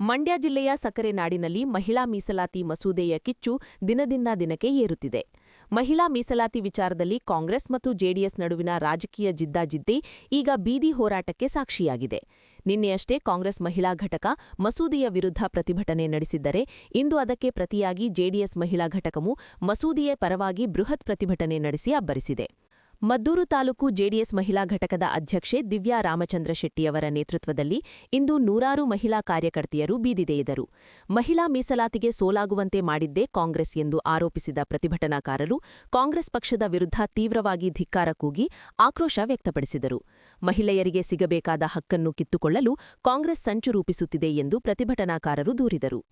ಮಂಡ್ಯ ಜಿಲ್ಲೆಯ ಸಕ್ಕರೆ ನಾಡಿನಲ್ಲಿ ಮಹಿಳಾ ಮೀಸಲಾತಿ ಮಸೂದೆಯ ಕಿಚ್ಚು ದಿನದಿಂದ ದಿನಕ್ಕೆ ಏರುತ್ತಿದೆ. ಮಹಿಳಾ ಮೀಸಲಾತಿ ವಿಚಾರದಲ್ಲಿ ಕಾಂಗ್ರೆಸ್ ಮತ್ತು ಜೆಡಿಎಸ್ ನಡುವಿನ ರಾಜಕೀಯ ಜಿದ್ದಾಜಿದ್ದಿ ಈಗ ಬೀದಿ ಹೋರಾಟಕ್ಕೆ ಸಾಕ್ಷಿಯಾಗಿದೆ. ನಿನ್ನೆಯಷ್ಟೇ ಕಾಂಗ್ರೆಸ್ ಮಹಿಳಾ ಘಟಕ ಮಸೂದೆಯ ವಿರುದ್ಧ ಪ್ರತಿಭಟನೆ ನಡೆಸಿದ್ದರೆ, ಇಂದು ಅದಕ್ಕೆ ಪ್ರತಿಯಾಗಿ ಜೆಡಿಎಸ್ ಮಹಿಳಾ ಘಟಕವು ಮಸೂದೆಯ ಪರವಾಗಿ ಬೃಹತ್ ಪ್ರತಿಭಟನೆ ನಡೆಸಿ ಅಬ್ಬರಿಸಿದೆ. ಮದ್ದೂರು ತಾಲೂಕು ಜೆಡಿಎಸ್ ಮಹಿಳಾ ಘಟಕದ ಅಧ್ಯಕ್ಷೆ ದಿವ್ಯಾ ರಾಮಚಂದ್ರ ಶೆಟ್ಟಿಯವರ ನೇತೃತ್ವದಲ್ಲಿ ಇಂದು ನೂರಾರು ಮಹಿಳಾ ಕಾರ್ಯಕರ್ತೆಯರು ಬೀದಿಗೆಳೆದರು. ಮಹಿಳಾ ಮೀಸಲಾತಿಗೆ ಸೋಲಾಗುವಂತೆ ಮಾಡಿದ್ದೇ ಕಾಂಗ್ರೆಸ್ ಎಂದು ಆರೋಪಿಸಿದ ಪ್ರತಿಭಟನಾಕಾರರು ಕಾಂಗ್ರೆಸ್ ಪಕ್ಷದ ವಿರುದ್ಧ ತೀವ್ರವಾಗಿ ಧಿಕ್ಕಾರ ಕೂಗಿ ಆಕ್ರೋಶ ವ್ಯಕ್ತಪಡಿಸಿದರು. ಮಹಿಳೆಯರಿಗೆ ಸಿಗಬೇಕಾದ ಹಕ್ಕನ್ನು ಕಿತ್ತುಕೊಳ್ಳಲು ಕಾಂಗ್ರೆಸ್ ಸಂಚು ರೂಪಿಸುತ್ತಿದೆ ಎಂದು ಪ್ರತಿಭಟನಾಕಾರರು ದೂರಿದರು.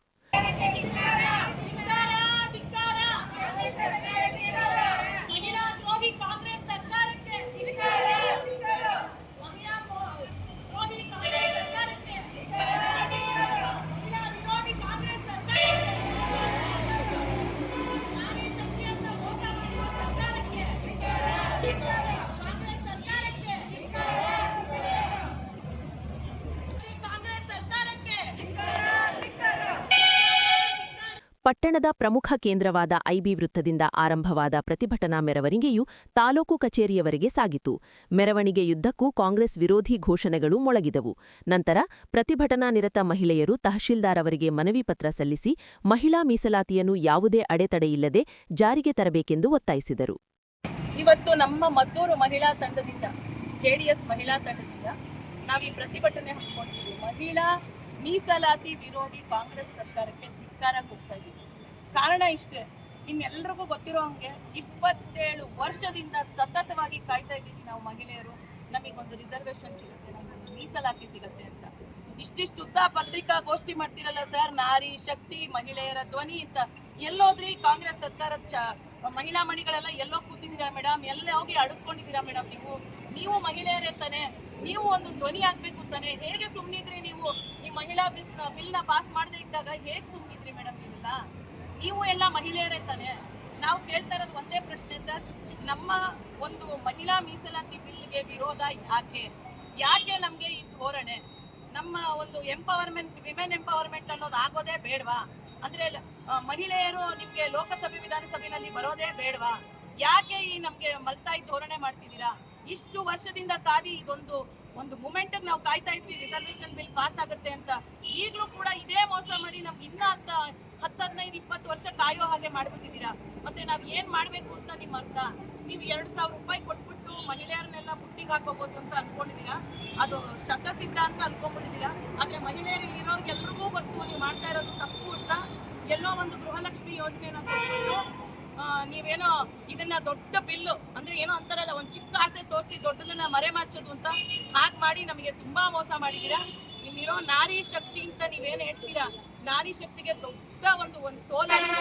ಪಟ್ಟಣದ ಪ್ರಮುಖ ಕೇಂದ್ರವಾದ ಐಬಿ ವೃತ್ತದಿಂದ ಆರಂಭವಾದ ಪ್ರತಿಭಟನಾ ಮೆರವಣಿಗೆಯು ತಾಲೂಕು ಕಚೇರಿಯವರೆಗೆ ಸಾಗಿತು. ಮೆರವಣಿಗೆಯುದ್ದಕ್ಕೂ ಕಾಂಗ್ರೆಸ್ ವಿರೋಧಿ ಘೋಷಣೆಗಳು ಮೊಳಗಿದವು. ನಂತರ ಪ್ರತಿಭಟನಾ ನಿರತ ಮಹಿಳೆಯರು ತಹಶೀಲ್ದಾರ್ ಅವರಿಗೆ ಮನವಿ ಪತ್ರ ಸಲ್ಲಿಸಿ ಮಹಿಳಾ ಮೀಸಲಾತಿಯನ್ನು ಯಾವುದೇ ಅಡೆತಡೆಯಿಲ್ಲದೆ ಜಾರಿಗೆ ತರಬೇಕೆಂದು ಒತ್ತಾಯಿಸಿದರು. ಇವತ್ತು ನಮ್ಮ ಮದ್ದೂರು ಮಹಿಳಾ ತಂಡದಿಂದ, ಜೆಡಿಎಸ್ ಮಹಿಳಾ ತಂಡದಿಂದ ನಾವು ಈ ಪ್ರತಿಭಟನೆ ಹಮ್ಮಿಕೊಂಡಿದ್ದೀವಿ. ಮಹಿಳಾ ಮೀಸಲಾತಿ ವಿರೋಧಿ ಕಾಂಗ್ರೆಸ್ ಸರ್ಕಾರಕ್ಕೆ ಧಿಕ್ಕಾರ ಕೊಡ್ತಾ ಇದ್ದೀವಿ. ಕಾರಣ ಇಷ್ಟೇ, ನಿಮ್ಮೆಲ್ಲರಿಗೂ ಗೊತ್ತಿರೋ ಹಂಗೆ 27 ವರ್ಷದಿಂದ ಸತತವಾಗಿ ಕಾಯ್ತಾ ಇದ್ದೀವಿ ನಾವು ಮಹಿಳೆಯರು. ನಮಗೊಂದು ರಿಸರ್ವೇಶನ್ ಸಿಗುತ್ತೆ, ನಮಗೊಂದು ಮೀಸಲಾತಿ ಸಿಗುತ್ತೆ ಅಂತ. ಇಷ್ಟಿಷ್ಟು ಉದ್ದ ಪತ್ರಿಕಾಗೋಷ್ಠಿ ಮಾಡ್ತಿರಲ್ಲ ಸರ್, ನಾರಿ ಶಕ್ತಿ, ಮಹಿಳೆಯರ ಧ್ವನಿ ಅಂತ. ಎಲ್ಲೋದ್ರಿ ಕಾಂಗ್ರೆಸ್ ಸರ್ಕಾರದ ಮಹಿಳಾ ಮಣಿಗಳೆಲ್ಲ ಎಲ್ಲೋ ಕೂತಿದ್ದೀರಾ ಮೇಡಮ್? ಎಲ್ಲ ಹೋಗಿ ಅಡುಕೊಂಡಿದ್ದೀರಾ ಮೇಡಮ್? ನೀವು ಮಹಿಳೆಯರೇ ತಾನೆ, ನೀವು ಒಂದು ಧ್ವನಿ ಆಗ್ಬೇಕು ತಾನೆ. ಹೇಗೆ ಸುಮ್ಮನಿದ್ರಿ ನೀವು? ಈ ಮಹಿಳಾ ಬಿಲ್ನ ಪಾಸ್ ಮಾಡದೇ ಇದ್ದಾಗ ಹೇಗೆ ಸುಮ್ಮನಿದ್ರಿ ಮೇಡಮ್? ನೀವು ಎಲ್ಲ ಮಹಿಳೆಯರೇ ತಾನೆ. ನಾವು ಕೇಳ್ತಾ ಇರೋದು ಒಂದೇ ಪ್ರಶ್ನೆ ಸರ್, ನಮ್ಮ ಒಂದು ಮಹಿಳಾ ಮೀಸಲಾತಿ ಬಿಲ್ಗೆ ವಿರೋಧ ಯಾಕೆ ನಮ್ಗೆ ಈ ಧೋರಣೆ? ನಮ್ಮ ಒಂದು ಎಂಪವರ್ಮೆಂಟ್, ವಿಮೆನ್ ಎಂಪವರ್ಮೆಂಟ್ ಅನ್ನೋದು ಆಗೋದೇ ಬೇಡವಾ? ಅಂದ್ರೆ ಮಹಿಳೆಯರು ನಿಮ್ಗೆ ಲೋಕಸಭೆ ವಿಧಾನಸಭೆಯಲ್ಲಿ ಬರೋದೇ ಬೇಡವಾ? ಯಾಕೆ ಈ ನಮ್ಗೆ ಮಲ್ತಾಯಿ ಧೋರಣೆ ಮಾಡ್ತಿದ್ದೀರಾ? ಇಷ್ಟು ವರ್ಷದಿಂದ ಕಾದಿ ಒಂದು ಮೂಮೆಂಟ್ ನಾವು ಕಾಯ್ತಾ ಇದ್ವಿ, ರಿಸರ್ವೇಶನ್ ಬಿಲ್ ಪಾಸ್ ಆಗುತ್ತೆ ಅಂತ. ಈಗಲೂ ಕೂಡ ಇದೇ ಮೋಸ ಮಾಡಿ ನಮ್ಗೆ ಇನ್ನ 10-15-20 ವರ್ಷ ಕಾಯೋ ಹಾಗೆ ಮಾಡ್ಬಿಟ್ಟಿದ್ದೀರಾ. ಮತ್ತೆ ನಾವ್ ಏನ್ ಮಾಡ್ಬೇಕು ಅಂತ ನಿಮ್ ಅರ್ಥ? ನೀವು 2,000 ರೂಪಾಯಿ ಕೊಟ್ಬಿಟ್ಟು ಮಹಿಳೆಯರನ್ನೆಲ್ಲ ಬುಟ್ಟಿಗೆ ಹಾಕೋಬಹುದು ಅಂತ ಅನ್ಕೊಂಡಿದ್ದೀರಾ? ಅದು ಶತಸಿದ್ಧ ಅಂತ ಅನ್ಕೊಂಡ್ಬಿಟ್ಟಿದ್ದೀರಾ. ಆದ್ರೆ ಮಹಿಳೆಯರು ಇರೋರ್ಗೆಲ್ರಿಗೂ ಗೊತ್ತು ನೀವು ಮಾಡ್ತಾ ಇರೋದು ತಪ್ಪು ಅಂತ. ಎಲ್ಲೋ ಒಂದು ಗೃಹಲಕ್ಷ್ಮಿ ಯೋಜನೆನ ಕೊಟ್ಬಿಟ್ಟು ನೀವೇನೋ ಇದನ್ನ ದೊಡ್ಡ ಬಿಲ್ಲು ಅಂದ್ರೆ ಏನೋ ಅಂತಾರಲ್ಲ, ಒಂದ್ ಚಿಕ್ಕ ಆಸೆ ತೋರಿಸಿ ದೊಡ್ಡದನ್ನ ಮರೆಮಾಚೋದು ಅಂತ ಹಾಗೆ ಮಾಡಿ ನಮಗೆ ತುಂಬಾ ಮೋಸ ಮಾಡಿದೀರಾ. ನಿಮ್ಮಿರೋ ನಾರಿ ಶಕ್ತಿ ಅಂತ ನೀವೇನ್ ಹೇಳ್ತೀರಾ, ನಾರಿ ಶಕ್ತಿಗೆ ದೊಡ್ಡ ಒಂದು ಸೋಲಾಗಿದೆ.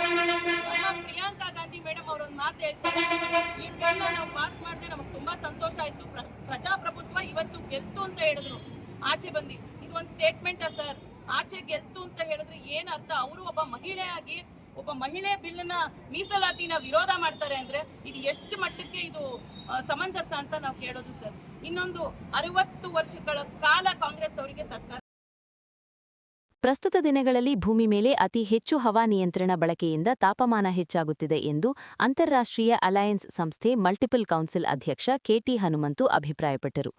ನಮ್ಮ ಪ್ರಿಯಾಂಕಾ ಗಾಂಧಿ ಮೇಡಮ್ ಅವರೊಂದು ಮಾತು ಹೇಳ್ತಾರೆ, ಈ ಬಿಲ್ನ ನಾವು ಪಾಸ್ ಮಾಡಿದ್ರೆ ನಮಗೆ ತುಂಬಾ ಸಂತೋಷ ಆಯ್ತು, ಪ್ರಜಾಪ್ರಭುತ್ವ ಇವತ್ತು ಗೆಲ್ತು ಅಂತ ಹೇಳಿದ್ರು. ಆಚೆ ಬಂದು ಇದು ಒಂದು ಸ್ಟೇಟ್ಮೆಂಟ್ ಸರ್, ಆಚೆ ಗೆಲ್ತು ಅಂತ ಹೇಳಿದ್ರೆ ಏನ್ ಅರ್ಥ? ಅವರು ಒಬ್ಬ ಮಹಿಳೆಯಾಗಿ ಒಬ್ಬ ಮಹಿಳೆ ಬಿಲ್ನ ಮೀಸಲಾತಿನ ವಿರೋಧ ಮಾಡ್ತಾರೆ ಅಂದ್ರೆ ಇದು ಎಷ್ಟು ಮಟ್ಟಕ್ಕೆ ಇದು ಸಮಂಜಸ ಅಂತ ನಾವು ಕೇಳೋದು ಸರ್. ಇನ್ನೊಂದು 60 ವರ್ಷಗಳ ಕಾಲ ಕಾಂಗ್ರೆಸ್ ಅವರಿಗೆ ಸರ್ಕಾರ. ಪ್ರಸ್ತುತ ದಿನಗಳಲ್ಲಿ ಭೂಮಿ ಮೇಲೆ ಅತಿ ಹೆಚ್ಚು ಹವಾನಿಯಂತ್ರಣ ಬಳಕೆಯಿಂದ ತಾಪಮಾನ ಹೆಚ್ಚಾಗುತ್ತಿದೆ ಎಂದು ಅಂತಾರಾಷ್ಟ್ರೀಯ ಅಲಯನ್ಸ್ ಸಂಸ್ಥೆ ಮಲ್ಟಿಪಲ್ ಕೌನ್ಸಿಲ್ ಅಧ್ಯಕ್ಷ ಕೆಟಿ ಹನುಮಂತು ಅಭಿಪ್ರಾಯಪಟ್ಟರು.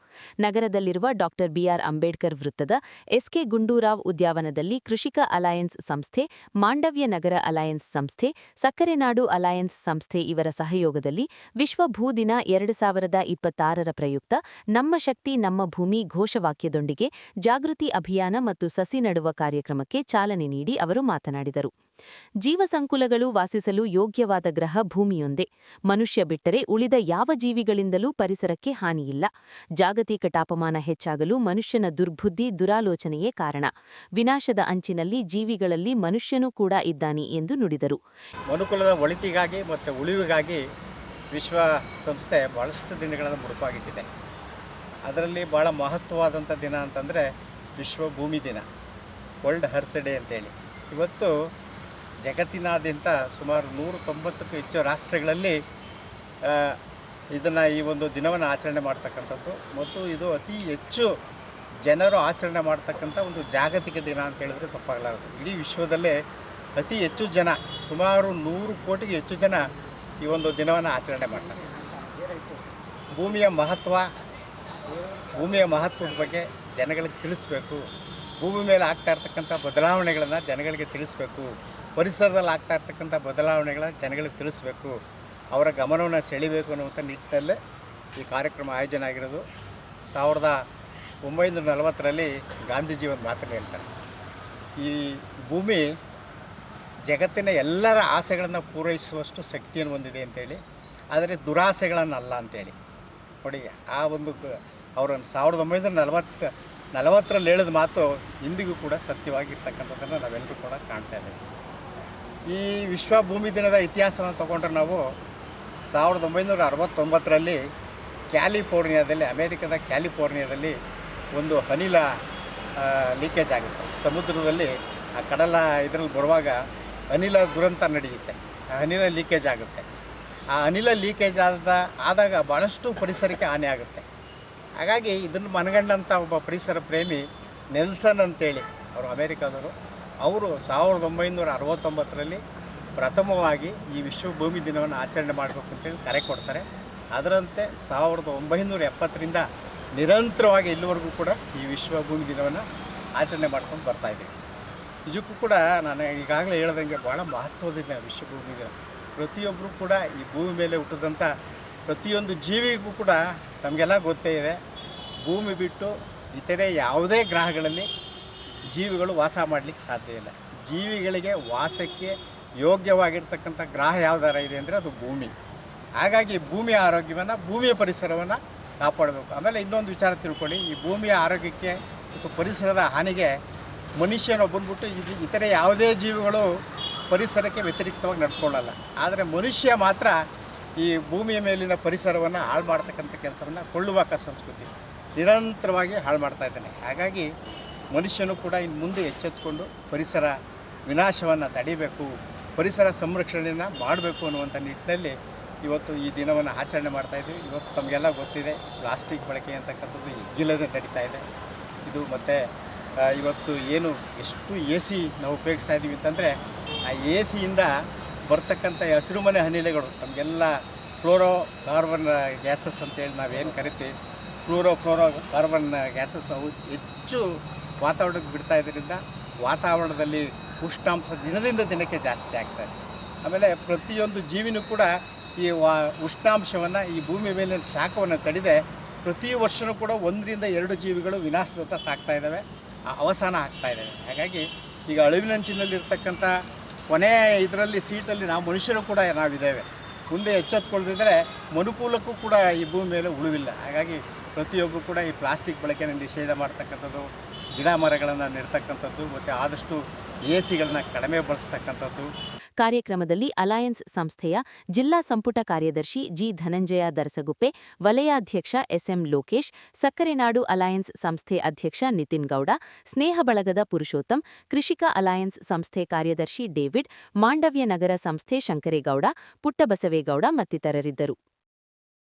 ನಗರದಲ್ಲಿರುವ ಡಾ ಬಿಆರ್ ಅಂಬೇಡ್ಕರ್ ವೃತ್ತದ ಎಸ್ಕೆ ಗುಂಡೂರಾವ್ ಉದ್ಯಾನವನದಲ್ಲಿ ಕೃಷಿಕ ಅಲಯನ್ಸ್ ಸಂಸ್ಥೆ, ಮಾಂಡವ್ಯ ನಗರ ಅಲಯನ್ಸ್ ಸಂಸ್ಥೆ, ಸಕ್ಕರೆ ನಾಡು ಅಲಯನ್ಸ್ ಸಂಸ್ಥೆ ಇವರ ಸಹಯೋಗದಲ್ಲಿ ವಿಶ್ವ ಭೂ ದಿನ 2026ರ ಪ್ರಯುಕ್ತ ನಮ್ಮ ಶಕ್ತಿ ನಮ್ಮ ಭೂಮಿ ಘೋಷವಾಕ್ಯದೊಂದಿಗೆ ಜಾಗೃತಿ ಅಭಿಯಾನ ಮತ್ತು ಸಸಿ ನಡುವ ಕಾರ್ಯಕ್ರಮಕ್ಕೆ ಚಾಲನೆ ನೀಡಿ ಅವರು ಮಾತನಾಡಿದರು. ಜೀವಸಂಕುಲಗಳು ವಾಸಿಸಲು ಯೋಗ್ಯವಾದ ಗ್ರಹ ಭೂಮಿಯೊಂದೇ. ಮನುಷ್ಯ ಬಿಟ್ಟರೆ ಉಳಿದ ಯಾವ ಜೀವಿಗಳಿಂದಲೂ ಪರಿಸರಕ್ಕೆ ಹಾನಿಯಿಲ್ಲ. ಜಾಗತಿಕ ತಾಪಮಾನ ಹೆಚ್ಚಾಗಲು ಮನುಷ್ಯನ ದುರ್ಬುದ್ಧಿ, ದುರಾಲೋಚನೆಯೇ ಕಾರಣ. ವಿನಾಶದ ಅಂಚಿನಲ್ಲಿ ಜೀವಿಗಳಲ್ಲಿ ಮನುಷ್ಯನೂ ಕೂಡ ಇದ್ದಾನೆ ಎಂದು ನುಡಿದರು. ಮನುಕುಲದ ಒಳಿತಿಗಾಗಿ ಮತ್ತು ಉಳಿವಿಗಾಗಿ ವಿಶ್ವ ಸಂಸ್ಥೆ ಬಹಳಷ್ಟು ದಿನಗಳನ್ನು ಮುಡುಪಾಗಿಟ್ಟಿದೆ. ಅದರಲ್ಲಿ ಭಾಳ ಮಹತ್ವವಾದಂಥ ದಿನ ಅಂತಂದರೆ ವಿಶ್ವ ಭೂಮಿ ದಿನ, ವರ್ಲ್ಡ್ ಅರ್ತ್ ಡೇ ಅಂತೇಳಿ. ಇವತ್ತು ಜಗತ್ತಿನಾದ್ಯಂತ ಸುಮಾರು 190ಕ್ಕೂ ಹೆಚ್ಚು ರಾಷ್ಟ್ರಗಳಲ್ಲಿ ಈ ಒಂದು ದಿನವನ್ನು ಆಚರಣೆ ಮಾಡ್ತಕ್ಕಂಥದ್ದು ಮತ್ತು ಇದು ಅತಿ ಹೆಚ್ಚು ಜನರು ಆಚರಣೆ ಮಾಡ್ತಕ್ಕಂಥ ಒಂದು ಜಾಗತಿಕ ದಿನ ಅಂತ ಹೇಳಿದ್ರೆ ತಪ್ಪಾಗಲಾರದು. ಇಡೀ ವಿಶ್ವದಲ್ಲೇ ಅತಿ ಹೆಚ್ಚು ಜನ, ಸುಮಾರು 100 ಕೋಟಿಗೆ ಹೆಚ್ಚು ಜನ ಈ ಒಂದು ದಿನವನ್ನು ಆಚರಣೆ ಮಾಡ್ತಾರೆ. ಭೂಮಿಯ ಮಹತ್ವದ ಬಗ್ಗೆ ಜನಗಳಿಗೆ ತಿಳಿಸ್ಬೇಕು. ಭೂಮಿ ಮೇಲೆ ಆಗ್ತಾ ಇರ್ತಕ್ಕಂಥ ಬದಲಾವಣೆಗಳನ್ನು ಜನಗಳಿಗೆ ತಿಳಿಸ್ಬೇಕು. ಪರಿಸರದಲ್ಲಿ ಆಗ್ತಾ ಇರ್ತಕ್ಕಂಥ ಬದಲಾವಣೆಗಳನ್ನ ಜನಗಳಿಗೆ ತಿಳಿಸ್ಬೇಕು. ಅವರ ಗಮನವನ್ನು ಸೆಳೀಬೇಕು ಅನ್ನುವಂಥ ನಿಟ್ಟಿನಲ್ಲೇ ಈ ಕಾರ್ಯಕ್ರಮ ಆಯೋಜನೆ ಆಗಿರೋದು. 1940ರಲ್ಲಿ ಗಾಂಧೀಜಿ ಒಂದು ಮಾತನ್ನು ಹೇಳ್ತಾರೆ, ಈ ಭೂಮಿ ಜಗತ್ತಿನ ಎಲ್ಲರ ಆಸೆಗಳನ್ನು ಪೂರೈಸುವಷ್ಟು ಶಕ್ತಿಯನ್ನು ಹೊಂದಿದೆ ಅಂತೇಳಿ, ಆದರೆ ದುರಾಸೆಗಳನ್ನಲ್ಲ ಅಂತೇಳಿ. ನೋಡಿ, ಆ ಒಂದು ಅವರನ್ನು 1940ರಲ್ಲಿ ಹೇಳಿದ ಮಾತು ಇಂದಿಗೂ ಕೂಡ ಸತ್ಯವಾಗಿರ್ತಕ್ಕಂಥದ್ದನ್ನು ನಾವೆಲ್ಲರೂ ಕೂಡ ಕಾಣ್ತಾ ಇದ್ದೇವೆ. ಈ ವಿಶ್ವ ಭೂಮಿ ದಿನದ ಇತಿಹಾಸವನ್ನು ತಗೊಂಡ್ರೆ ನಾವು 1969ರಲ್ಲಿ ಕ್ಯಾಲಿಫೋರ್ನಿಯಾದಲ್ಲಿ, ಅಮೇರಿಕದ ಕ್ಯಾಲಿಫೋರ್ನಿಯಾದಲ್ಲಿ ಒಂದು ಅನಿಲ ಲೀಕೇಜ್ ಆಗುತ್ತೆ. ಸಮುದ್ರದಲ್ಲಿ ಆ ಕಡಲ ಇದರಲ್ಲಿ ಬರುವಾಗ ಅನಿಲ ದುರಂತ ನಡೆಯುತ್ತೆ, ಆ ಅನಿಲ ಲೀಕೇಜ್ ಆಗುತ್ತೆ. ಆ ಅನಿಲ ಲೀಕೇಜ್ ಆದಾಗ ಭಾಳಷ್ಟು ಪರಿಸರಕ್ಕೆ ಹಾನಿ ಆಗುತ್ತೆ. ಹಾಗಾಗಿ ಇದನ್ನು ಮನಗಂಡಂಥ ಒಬ್ಬ ಪರಿಸರ ಪ್ರೇಮಿ ನೆಲ್ಸನ್ ಅಂತೇಳಿ ಅವರು ಅಮೇರಿಕಾದವರು, ಅವರು 1969ರಲ್ಲಿ ಪ್ರಥಮವಾಗಿ ಈ ವಿಶ್ವ ಭೂಮಿ ದಿನವನ್ನು ಆಚರಣೆ ಮಾಡಬೇಕು ಅಂತೇಳಿ ಕರೆ ಕೊಡ್ತಾರೆ. ಅದರಂತೆ 1970ರಿಂದ ನಿರಂತರವಾಗಿ ಇಲ್ಲಿವರೆಗೂ ಕೂಡ ಈ ವಿಶ್ವ ಭೂಮಿ ದಿನವನ್ನು ಆಚರಣೆ ಮಾಡ್ಕೊಂಡು ಬರ್ತಾಯಿದ್ದೀವಿ. ನಿಜಕ್ಕೂ ಕೂಡ ನಾನು ಈಗಾಗಲೇ ಹೇಳ್ದಂಗೆ ಭಾಳ ಮಹತ್ವದ ದಿನ ವಿಶ್ವ ಭೂಮಿ ದಿನ. ಪ್ರತಿಯೊಬ್ಬರು ಕೂಡ ಈ ಭೂಮಿ ಮೇಲೆ ಹುಟ್ಟಿದಂಥ ಪ್ರತಿಯೊಂದು ಜೀವಿಗೂ ಕೂಡ ನಮಗೆಲ್ಲ ಗೊತ್ತೇ ಇದೆ, ಭೂಮಿ ಬಿಟ್ಟು ಇತರೆ ಯಾವುದೇ ಗ್ರಹಗಳಲ್ಲಿ ಜೀವಿಗಳು ವಾಸ ಮಾಡಲಿಕ್ಕೆ ಸಾಧ್ಯ ಇಲ್ಲ. ಜೀವಿಗಳಿಗೆ ವಾಸಕ್ಕೆ ಯೋಗ್ಯವಾಗಿರ್ತಕ್ಕಂಥ ಗ್ರಹ ಯಾವುದಾರ ಇದೆ ಅಂದರೆ ಅದು ಭೂಮಿ. ಹಾಗಾಗಿ ಭೂಮಿಯ ಆರೋಗ್ಯವನ್ನು, ಭೂಮಿಯ ಪರಿಸರವನ್ನು ಕಾಪಾಡಬೇಕು. ಆಮೇಲೆ ಇನ್ನೊಂದು ವಿಚಾರ ತಿಳ್ಕೊಳ್ಳಿ, ಈ ಭೂಮಿಯ ಆರೋಗ್ಯಕ್ಕೆ ಮತ್ತು ಪರಿಸರದ ಹಾನಿಗೆ ಮನುಷ್ಯನೊಬ್ಬಂದ್ಬಿಟ್ಟು ಇತರೆ ಯಾವುದೇ ಜೀವಿಗಳು ಪರಿಸರಕ್ಕೆ ವ್ಯತಿರಿಕ್ತವಾಗಿ ನಡ್ಕೊಳ್ಳಲ್ಲ. ಆದರೆ ಮನುಷ್ಯ ಮಾತ್ರ ಈ ಭೂಮಿಯ ಮೇಲಿನ ಪರಿಸರವನ್ನು ಹಾಳು ಮಾಡ್ತಕ್ಕಂಥ ಕೆಲಸವನ್ನು ಕೊಳ್ಳುವಾಕ ಸಂಸ್ಕೃತಿ ನಿರಂತರವಾಗಿ ಹಾಳು ಮಾಡ್ತಾ ಇದ್ದಾನೆ. ಹಾಗಾಗಿ ಮನುಷ್ಯನು ಕೂಡ ಇನ್ನು ಮುಂದೆ ಎಚ್ಚೆತ್ತುಕೊಂಡು ಪರಿಸರ ವಿನಾಶವನ್ನು ತಡಿಬೇಕು, ಪರಿಸರ ಸಂರಕ್ಷಣೆಯನ್ನು ಮಾಡಬೇಕು ಅನ್ನುವಂಥ ನಿಟ್ಟಿನಲ್ಲಿ ಇವತ್ತು ಈ ದಿನವನ್ನು ಆಚರಣೆ ಮಾಡ್ತಾಯಿದ್ದೀವಿ. ಇವತ್ತು ತಮಗೆಲ್ಲ ಗೊತ್ತಿದೆ, ಪ್ಲಾಸ್ಟಿಕ್ ಬಳಕೆ ಅಂತಕ್ಕಂಥದ್ದು ಇಲ್ಲದೆ ನಡೀತಾ ಇದೆ. ಇದು ಮತ್ತು ಇವತ್ತು ಏನು ಎಷ್ಟು AC ನಾವು ಉಪಯೋಗಿಸ್ತಾ ಇದ್ದೀವಿ ಅಂತಂದರೆ, ಆ ACಯಿಂದ ಬರ್ತಕ್ಕಂಥ ಹಸಿರುಮನೆ ಅನಿಲಗಳು ನಮಗೆಲ್ಲ ಕಾರ್ಬನ್ ಗ್ಯಾಸಸ್ ಅಂತೇಳಿ ನಾವೇನು ಕರಿತೀವಿ, ಕಾರ್ಬನ್ ಗ್ಯಾಸಸ್ ಅವು ಹೆಚ್ಚು ವಾತಾವರಣಕ್ಕೆ ಬಿಡ್ತಾ ಇದರಿಂದ ವಾತಾವರಣದಲ್ಲಿ ಉಷ್ಣಾಂಶ ದಿನದಿಂದ ದಿನಕ್ಕೆ ಜಾಸ್ತಿ ಆಗ್ತಾಯಿದೆ. ಆಮೇಲೆ ಪ್ರತಿಯೊಂದು ಜೀವಿನೂ ಕೂಡ ಈ ಉಷ್ಣಾಂಶವನ್ನು, ಈ ಭೂಮಿ ಮೇಲಿನ ಶಾಖವನ್ನು ತಡೆದೇ ಪ್ರತಿ ವರ್ಷವೂ ಕೂಡ 1 ರಿಂದ 2 ಜೀವಿಗಳು ವಿನಾಶದತ್ತ ಸಾಗ್ತಾ ಇದ್ದಾವೆ, ಅವಸಾನ ಆಗ್ತಾ ಇದ್ದಾವೆ. ಹಾಗಾಗಿ ಈಗ ಅಳಿವಿನಂಚಿನಲ್ಲಿರ್ತಕ್ಕಂಥ ಕೊನೆಯ ಇದರಲ್ಲಿ ಸೀಟಲ್ಲಿ ನಾವು ಮನುಷ್ಯರು ಕೂಡ ನಾವಿದ್ದೇವೆ. ಮುಂದೆ ಎಚ್ಚೆತ್ತುಕೊಳ್ಳದಿದ್ದರೆ ಮನುಕೂಲಕ್ಕೂ ಕೂಡ ಈ ಭೂಮಿ ಮೇಲೆ ಉಳಿವಿಲ್ಲ. ಹಾಗಾಗಿ ಪ್ರತಿಯೊಬ್ಬರು ಕೂಡ ಈ ಪ್ಲಾಸ್ಟಿಕ್ ಬಳಕೆಯನ್ನು ನಿಷೇಧ ಮಾಡ್ತಕ್ಕಂಥದ್ದು, ಗಿಡ ಮರಗಳನ್ನು ನೆಡ್ತಕ್ಕಂಥದ್ದು ಮತ್ತು ಆದಷ್ಟು ACಗಳನ್ನ ಕಡಿಮೆ ಬಳಸ್ತಕ್ಕಂಥದ್ದು. ಕಾರ್ಯಕ್ರಮದಲ್ಲಿ ಅಲಯನ್ಸ್ ಸಂಸ್ಥೆಯ ಜಿಲ್ಲಾ ಸಂಪುಟ ಕಾರ್ಯದರ್ಶಿ ಜಿ ಧನಂಜಯ ದರಸಗುಪ್ಪೆ, ವಲಯಾಧ್ಯಕ್ಷ SM ಲೋಕೇಶ್, ಸಕ್ಕರೆನಾಡು ಅಲಯನ್ಸ್ ಸಂಸ್ಥೆ ಅಧ್ಯಕ್ಷ ನಿತಿನ್ ಗೌಡ, ಸ್ನೇಹ ಬಳಗದ ಪುರುಷೋತ್ತಮ್, ಕೃಷಿಕ ಅಲಯನ್ಸ್ ಸಂಸ್ಥೆ ಕಾರ್ಯದರ್ಶಿ ಡೇವಿಡ್, ಮಾಂಡವ್ಯ ನಗರ ಸಂಸ್ಥೆ ಶಂಕರೇಗೌಡ, ಪುಟ್ಟಬಸವೇಗೌಡ ಮತ್ತಿತರರಿದ್ದರು.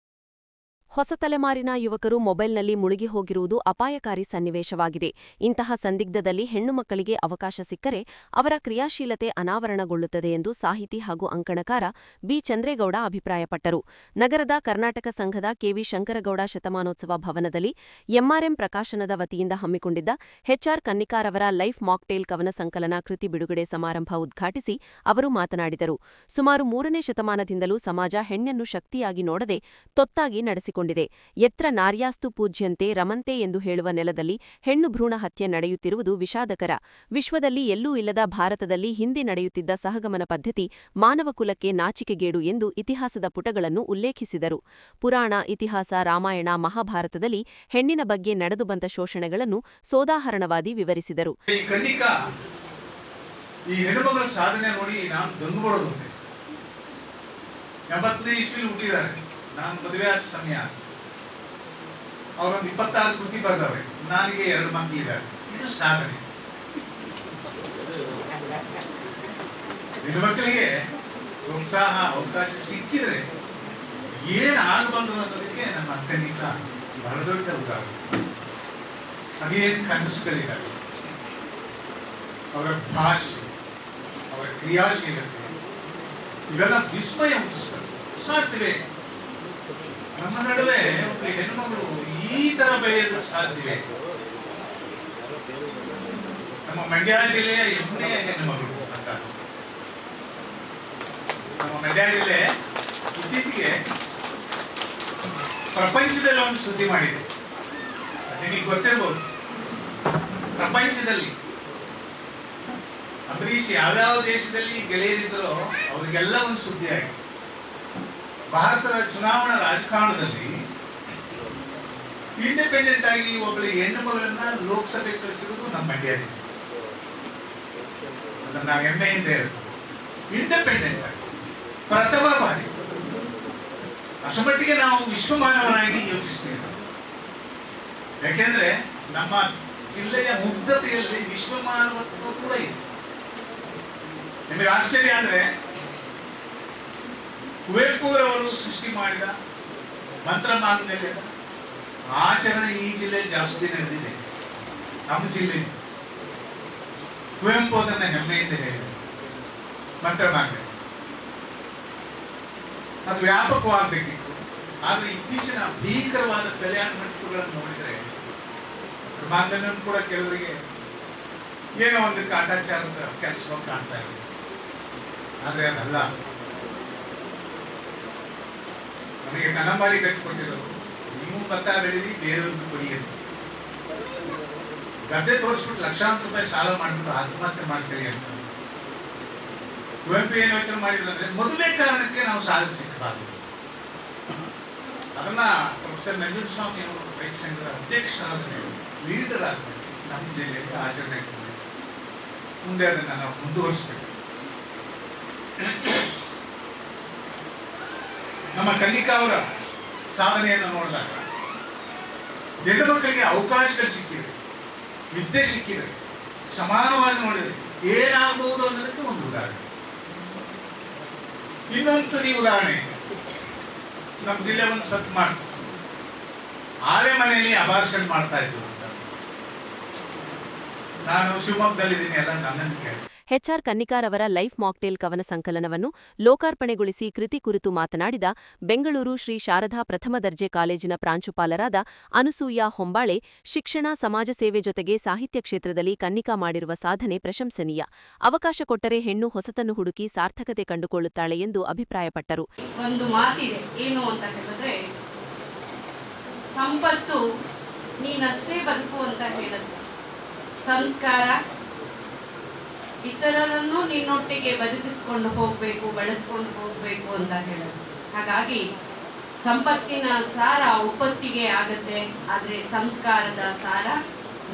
ಹೊಸ ತಲೆಮಾರಿನ ಯುವಕರು ಮೊಬೈಲ್ನಲ್ಲಿ ಮುಳುಗಿ ಹೋಗಿರುವುದು ಅಪಾಯಕಾರಿ ಸನ್ನಿವೇಶವಾಗಿದೆ. ಇಂತಹ ಸಂದಿಗ್ಧದಲ್ಲಿ ಹೆಣ್ಣು ಮಕ್ಕಳಿಗೆ ಅವಕಾಶ ಸಿಕ್ಕರೆ ಅವರ ಕ್ರಿಯಾಶೀಲತೆ ಅನಾವರಣಗೊಳ್ಳುತ್ತದೆ ಎಂದು ಸಾಹಿತಿ ಹಾಗೂ ಅಂಕಣಕಾರ ಬಿ ಚಂದ್ರೇಗೌಡ ಅಭಿಪ್ರಾಯಪಟ್ಟರು. ನಗರದ ಕರ್ನಾಟಕ ಸಂಘದ KV ಶಂಕರಗೌಡ ಶತಮಾನೋತ್ಸವ ಭವನದಲ್ಲಿ MRM ಪ್ರಕಾಶನದ ವತಿಯಿಂದ ಹಮ್ಮಿಕೊಂಡಿದ್ದ HR ಕನ್ನಿಕಾರವರ ಲೈಫ್ ಮಾಕ್ಟೇಲ್ ಕವನ ಸಂಕಲನ ಕೃತಿ ಬಿಡುಗಡೆ ಸಮಾರಂಭ ಉದ್ಘಾಟಿಸಿ ಅವರು ಮಾತನಾಡಿದರು. ಸುಮಾರು 3ನೇ ಶತಮಾನದಿಂದಲೂ ಸಮಾಜ ಹೆಣ್ಣನ್ನು ಶಕ್ತಿಯಾಗಿ ನೋಡದೆ ತೊತ್ತಾಗಿ ನಡೆಸಿಕೊಂಡಿದೆ. ಎತ್ರ ನಾರ್ಯಾಸ್ತು ಪೂಜ್ಯಂತೆ ರಮಂತೆ ಎಂದು ಹೇಳುವ ನೆಲದಲ್ಲಿ ಹೆಣ್ಣು ಭ್ರೂಣ ಹತ್ಯೆ ನಡೆಯುತ್ತಿರುವುದು ವಿಷಾದಕರ. ವಿಶ್ವದಲ್ಲಿ ಎಲ್ಲೂ ಇಲ್ಲದ ಭಾರತದಲ್ಲಿ ಹಿಂದೆ ನಡೆಯುತ್ತಿದ್ದ ಸಹಗಮನ ಪದ್ಧತಿ ಮಾನವ ಕುಲಕ್ಕೆ ನಾಚಿಕೆಗೇಡು ಎಂದು ಇತಿಹಾಸದ ಪುಟಗಳನ್ನು ಉಲ್ಲೇಖಿಸಿದರು. ಪುರಾಣ, ಇತಿಹಾಸ, ರಾಮಾಯಣ, ಮಹಾಭಾರತದಲ್ಲಿ ಹೆಣ್ಣಿನ ಬಗ್ಗೆ ನಡೆದು ಬಂದ ಶೋಷಣೆಗಳನ್ನು ಸೋದಾಹರಣವಾದಿ ವಿವರಿಸಿದರು. ಈ ಹೆಣ್ಣುಮಗಳ ಸಾಧನೆ ನೋಡಿ ನಾನು ದಂಗುಬಡೋದು. 80ನೇ ಇಸ್ವಿಲಿ ಹುಟ್ಟಿದ್ದಾರೆ. ನಾನು ಮದುವೆ ಆದ ಸಮಯ ಅವರೊಂದು 26 ಕೃತಿ ಬರೆದವ್ರೆ. ನನಗೆ 2 ಮಕ್ಕಳಿದ್ದಾರೆ. ಇದು ಸಾಧನೆ. ಹೆಣ್ಣುಮಕ್ಕಳಿಗೆ ಪ್ರೋತ್ಸಾಹ, ಅವಕಾಶ ಸಿಕ್ಕಿದ್ರೆ ಏನು ಆಗಬಂದು ಅನ್ನೋದಕ್ಕೆ ನಮ್ಮ ಕನ್ನಿಕಾ ಬಹಳ ದೊಡ್ಡ ಉದಾಹರಣೆ. ಅದೇನು ಕನಸುಗಳಿದ್ದಾವೆ, ಅವರ ಭಾಷೆ, ಅವರ ಕ್ರಿಯಾಶೀಲತೆ, ಇವೆಲ್ಲ ವಿಸ್ಮಯ ಹುಟ್ಟಿಸ್ತವೆ. ಸಾಧ್ಯವೇ ನಮ್ಮ ನಡುವೆ ಒಬ್ಬ ಹೆಣ್ಮಗಳು ಈ ತರ ಬೆಳೆಯಲು ಸಾಧ್ಯವೇ? ನಮ್ಮ ಮಂಡ್ಯ ಜಿಲ್ಲೆಯ ಹೆಮ್ಮೆಯ ಹೆಣ್ಣುಮಗಳು ಅಂತ ನಮ್ಮ ಮಂಡ್ಯ ಜಿಲ್ಲೆ ಇತ್ತೀಚೆಗೆ ಪ್ರಪಂಚದಲ್ಲಿ ಒಂದು ಸುದ್ದಿ ಮಾಡಿದೆ. ನಿಮಗೆ ಗೊತ್ತಿರ್ಬೋದು, ಪ್ರಪಂಚದಲ್ಲಿ ಅಂಬರೀಷ್ ಯಾವ್ಯಾವ ದೇಶದಲ್ಲಿ ಗೆಳೆಯರಿದ್ದರೋ ಅವರಿಗೆಲ್ಲ ಒಂದು ಸುದ್ದಿ ಆಗಿದೆ. ಭಾರತದ ಚುನಾವಣಾ ರಾಜಕಾರಣದಲ್ಲಿ ಇಂಡಿಪೆಂಡೆಂಟ್ ಆಗಿ ಒಬ್ಬಳಿಗೆ ಹೆಣ್ಣು ಮಗಳನ್ನ ಲೋಕಸಭೆಗೆ ಕಳಿಸಿರುವುದು ನಮ್ಮ ಮಂಡ್ಯ ಜಿಲ್ಲೆ. ಅದನ್ನ ನಾವು ಹೆಮ್ಮೆಯಿಂದ ಹೇಳ್ತೀವಿ. ಇಂಡಿಪೆಂಡೆಂಟ್ ಆಗಿ ಪ್ರಥಮ ಬಾರಿ ಅಷ್ಟಮಟ್ಟಿಗೆ ನಾವು ವಿಶ್ವಮಾನವನಾಗಿ ಯೋಚಿಸ್ತೀವಿ. ಯಾಕೆಂದ್ರೆ ನಮ್ಮ ಜಿಲ್ಲೆಯ ಮುಗ್ಧತೆಯಲ್ಲಿ ವಿಶ್ವಮಾನವತ್ವ ಕೂಡ ಇದೆ. ನಿಮಗೆ ಆಶ್ಚರ್ಯ ಅಂದ್ರೆ ಕುವೆಂಪುರವರು ಸೃಷ್ಟಿ ಮಾಡಿದ ಮಂತ್ರ ಮಾಂಗಲ್ಯದ ಆಚರಣೆ ಈ ಜಿಲ್ಲೆಯಲ್ಲಿ ಜಾಸ್ತಿ ನಡೆದಿದೆ. ನಮ್ಮ ಜಿಲ್ಲೆ ಕುವೆಂಪು ಅದನ್ನ ಹೆಮ್ಮೆಯಿಂದ ಹೇಳಿದೆ. ಮಂತ್ರ ಮಾಂಗಲ್ಯ ಅದು ವ್ಯಾಪಕವಾಗಬೇಕಿತ್ತು. ಆದ್ರೆ ಇತ್ತೀಚಿನ ಭೀಕರವಾದ ಕಲ್ಯಾಣ ಮಂಟಪಗಳನ್ನು ನೋಡಿದರೆ ಮಾಂಗಲ್ಯ ಕೂಡ ಕೆಲವರಿಗೆ ಏನೋ ಒಂದು ಕಾಟಾಚಾರದ ಕೆಲಸವಾಗಿ ಕಾಣ್ತಾ ಇದೆ. ಆದ್ರೆ ಅದಲ್ಲ. ನಮಗೆ ಕನ್ನಂಬಾಡಿ ಕಟ್ಟಿಕೊಟ್ಟಿರೋರು, ನೀವು ಭತ್ತ ಬೆಳೆದಿ ಬೇರೆಯವ್ರಿಗೆ ಕೊಡಿ ಅಂತ. ಗದ್ದೆ ತೋರಿಸ್ಬಿಟ್ಟು ಲಕ್ಷಾಂತರ ರೂಪಾಯಿ ಸಾಲ ಮಾಡಿಬಿಟ್ಟು ಆತ್ಮಹತ್ಯೆ ಮಾಡ್ಕೊಳ್ಳಿ ಅಂತ. ಕುವೆಂಪು ಏನು ಯೋಚನೆ ಮಾಡಿದ್ರು ಅಂದ್ರೆ ಮದುವೆ ಕಾರಣಕ್ಕೆ ನಾವು ಸಾಲ ಸಿಕ್ಕಬಾರ್ದು. ಅದನ್ನ ಪ್ರೊಫೆಸರ್ ನಂಜುಂಡಸ್ವಾಮಿ ಅವರು ರೈತ ಸಂಘದ ಅಧ್ಯಕ್ಷರಾದ ಲೀಡರ್ ಆಗಬೇಕು. ನಮ್ಮ ಜಿಲ್ಲೆಯಲ್ಲಿ ಆಚರಣೆ ಮುಂದೆ ಅದನ್ನ ನಾವು ಮುಂದುವರಿಸಬೇಕು. ನಮ್ಮ ಕನ್ನಿಕಾ ಅವರ ಸಾಧನೆಯನ್ನು ನೋಡಿದಾಗ ಹೆಣ್ಣು ಮಕ್ಕಳಿಗೆ ಅವಕಾಶಗಳು ಸಿಕ್ಕಿದೆ, ವಿದ್ಯೆ ಸಿಕ್ಕಿದೆ, ಸಮಾನವಾಗಿ ನೋಡಿದರೆ ಏನಾಗಬಹುದು ಅನ್ನೋದಕ್ಕೆ ಒಂದು ಉದಾಹರಣೆ. ಇನ್ನೊಂದು ಉದಾಹರಣೆ, ನಮ್ಮ ಜಿಲ್ಲೆ ಒಂದು ಸತ್ ಮಾಡಿ ಆಲೆ ಮನೆಯಲ್ಲಿ ಅಬಾರ್ಷನ್ ಮಾಡ್ತಾ ಇದ್ರು ಅಂತ. ನಾನು ಶಿವಮೊಗ್ಗದಲ್ಲಿದ್ದೀನಿ, ಎಲ್ಲ ನನ್ನನ್ನು ಕೇಳಿ. ಎಚ್ಆರ್ ಕನ್ನಿಕಾರವರ ಲೈಫ್ ಮಾಕ್ಟೇಲ್ ಕವನ ಸಂಕಲನವನ್ನು ಲೋಕಾರ್ಪಣೆಗೊಳಿಸಿ ಕೃತಿ ಕುರಿತು ಮಾತನಾಡಿದ ಬೆಂಗಳೂರು ಶ್ರೀ ಶಾರದಾ ಪ್ರಥಮ ದರ್ಜೆ ಕಾಲೇಜಿನ ಪ್ರಾಂಶುಪಾಲರಾದ ಅನುಸೂಯ ಹೊಂಬಾಳೆ, ಶಿಕ್ಷಣ, ಸಮಾಜ ಸೇವೆ ಜೊತೆಗೆ ಸಾಹಿತ್ಯ ಕ್ಷೇತ್ರದಲ್ಲಿ ಕನ್ನಿಕಾ ಮಾಡಿರುವ ಸಾಧನೆ ಪ್ರಶಂಸನೀಯ. ಅವಕಾಶ ಕೊಟ್ಟರೆ ಹೆಣ್ಣು ಹೊಸತನ್ನು ಹುಡುಕಿ ಸಾರ್ಥಕತೆ ಕಂಡುಕೊಳ್ಳುತ್ತಾಳೆ ಎಂದು ಅಭಿಪ್ರಾಯಪಟ್ಟರು. ಒಂದು ಮಾತಿದೆ, ಏನು ಅಂತ ಹೇಳಿದ್ರೆ, ಸಂಪತ್ತು ನೀನಷ್ಟೇ ಬದುಕು ಅಂತ ಹೇಳುತ್ತೆ. ಸಂಸ್ಕಾರ ಇತರರನ್ನು ನಿನ್ನೊಟ್ಟಿಗೆ ಬದುಕಿಸ್ಕೊಂಡು ಹೋಗ್ಬೇಕು, ಬೆಳೆಸ್ಕೊಂಡು ಹೋಗ್ಬೇಕು ಅಂತ ಹೇಳೋದು. ಹಾಗಾಗಿ ಸಂಪತ್ತಿನ ಸಾರ ಒಪ್ಪತ್ತಿಗೆ ಆಗತ್ತೆ, ಆದ್ರೆ ಸಂಸ್ಕಾರದ ಸಾರ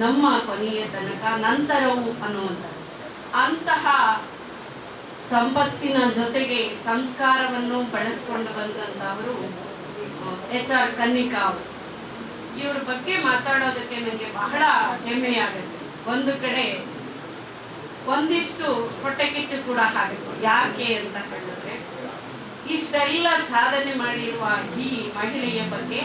ನಮ್ಮ ಕೊನೆಯ ತನಕ ನಂತರವು ಅನ್ನುವಂಥದ್ದು. ಅಂತಹ ಸಂಪತ್ತಿನ ಜೊತೆಗೆ ಸಂಸ್ಕಾರವನ್ನು ಬೆಳೆಸ್ಕೊಂಡು ಬಂದಂತವರು ಎಚ್ಆರ್ ಕನ್ನಿಕಾ ಅವರು. ಇವ್ರ ಬಗ್ಗೆ ಮಾತಾಡೋದಕ್ಕೆ ನನಗೆ ಬಹಳ ಹೆಮ್ಮೆಯಾಗುತ್ತೆ. ಒಂದು ಕಡೆ ಒಂದಿಷ್ಟು ಹೊಟ್ಟೆ ಕಿಚ್ಚು ಕೂಡ ಆಗುತ್ತೆ. ಯಾಕೆ ಅಂತ ಹೇಳಿದ್ರೆ, ಇಷ್ಟೆಲ್ಲ ಸಾಧನೆ ಮಾಡಿರುವ ಈ ಮಹಿಳೆಯ ಬಗ್ಗೆ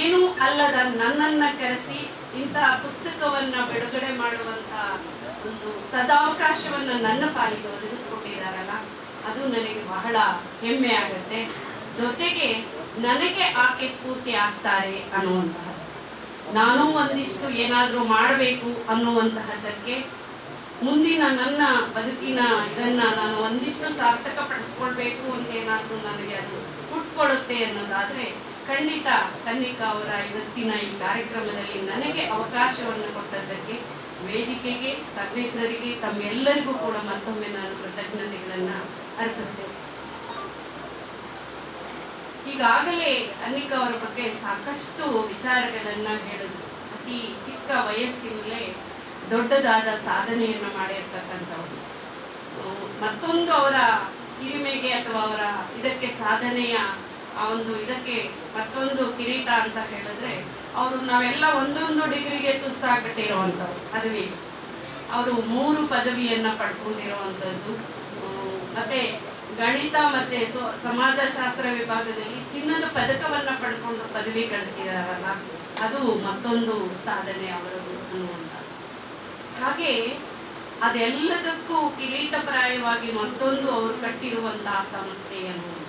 ಏನೂ ಅಲ್ಲದ ನನ್ನನ್ನ ಕರೆಸಿ ಇಂತಹ ಪುಸ್ತಕವನ್ನ ಬಿಡುಗಡೆ ಮಾಡುವಂತ ಒಂದು ಸದಾವಕಾಶವನ್ನ ನನ್ನ ಪಾಲಿಗೆ ಒದಗಿಸ್ಕೊಟ್ಟಿದ್ದಾರಲ್ಲ, ಅದು ನನಗೆ ಬಹಳ ಹೆಮ್ಮೆ ಆಗುತ್ತೆ. ಜೊತೆಗೆ ನನಗೆ ಆಕೆ ಸ್ಫೂರ್ತಿ ಆಗ್ತಾರೆ ಅನ್ನುವಂತಹ, ನಾನು ಒಂದಿಷ್ಟು ಏನಾದರೂ ಮಾಡಬೇಕು ಅನ್ನುವಂತಹದ್ದಕ್ಕೆ, ಮುಂದಿನ ನನ್ನ ಬದುಕಿನ ಇದನ್ನ ನಾನು ಒಂದಿಷ್ಟು ಸಾರ್ಥಕ ಪಡಿಸ್ಕೊಳ್ಬೇಕು ಅಂತ ಏನಾದರೂ ನನಗೆ ಅದು ಹುಟ್ಕೊಡುತ್ತೆ ಅನ್ನೋದಾದ್ರೆ, ಖಂಡಿತ ಕನ್ನಿಕಾ ಅವರ ಇವತ್ತಿನ ಈ ಕಾರ್ಯಕ್ರಮದಲ್ಲಿ ನನಗೆ ಅವಕಾಶವನ್ನು ಕೊಟ್ಟದ್ದಕ್ಕೆ ವೇದಿಕೆಗೆ, ಸರ್ವೇಂದ್ರರಿಗೆ, ತಮ್ಮೆಲ್ಲರಿಗೂ ಕೂಡ ಮತ್ತೊಮ್ಮೆ ನಾನು ಕೃತಜ್ಞತೆಗಳನ್ನ ಅರ್ಪಿಸ್ತೇನೆ. ಈಗಾಗಲೇ ಕನ್ನಿಕಾ ಅವರ ಬಗ್ಗೆ ಸಾಕಷ್ಟು ವಿಚಾರಗಳನ್ನ ಹೇಳಿದ್ರು. ಅತಿ ಚಿಕ್ಕ ವಯಸ್ಸಿನಲ್ಲೇ ದೊಡ್ಡದಾದ ಸಾಧನೆಯನ್ನು ಮಾಡಿರ್ತಕ್ಕಂಥವ್ರು. ಮತ್ತೊಂದು ಅವರ ಹಿರಿಮೆಗೆ ಅಥವಾ ಅವರ ಇದಕ್ಕೆ ಸಾಧನೆಯ ಆ ಒಂದು ಇದಕ್ಕೆ ಮತ್ತೊಂದು ಕಿರೀಟ ಅಂತ ಹೇಳಿದ್ರೆ, ಅವರು ನಾವೆಲ್ಲ ಒಂದೊಂದು ಡಿಗ್ರಿಗೆ ಸುಸ್ತಾಗ್ಬಿಟ್ಟಿರುವಂಥವ್ರು. ಪದವಿ ಅವರು 3 ಪದವಿಯನ್ನ ಪಡ್ಕೊಂಡಿರುವಂಥದ್ದು. ಮತ್ತೆ ಗಣಿತ ಮತ್ತೆ ಸಮಾಜಶಾಸ್ತ್ರ ವಿಭಾಗದಲ್ಲಿ ಚಿನ್ನದ ಪದಕವನ್ನ ಪಡ್ಕೊಂಡು ಪದವಿ ಗಳಿಸಿದಾರಲ್ಲ, ಅದು ಮತ್ತೊಂದು ಸಾಧನೆ ಅವರದು ಅನ್ನುವಂಥದ್ದು. ಹಾಗೆ ಅದೆಲ್ಲದಕ್ಕೂ ಕಿರೀಟಪ್ರಾಯವಾಗಿ ಮತ್ತೊಂದು ಅವರು ಕಟ್ಟಿರುವಂತಹ ಸಂಸ್ಥೆ ಅನ್ನುವಂಥದ್ದು.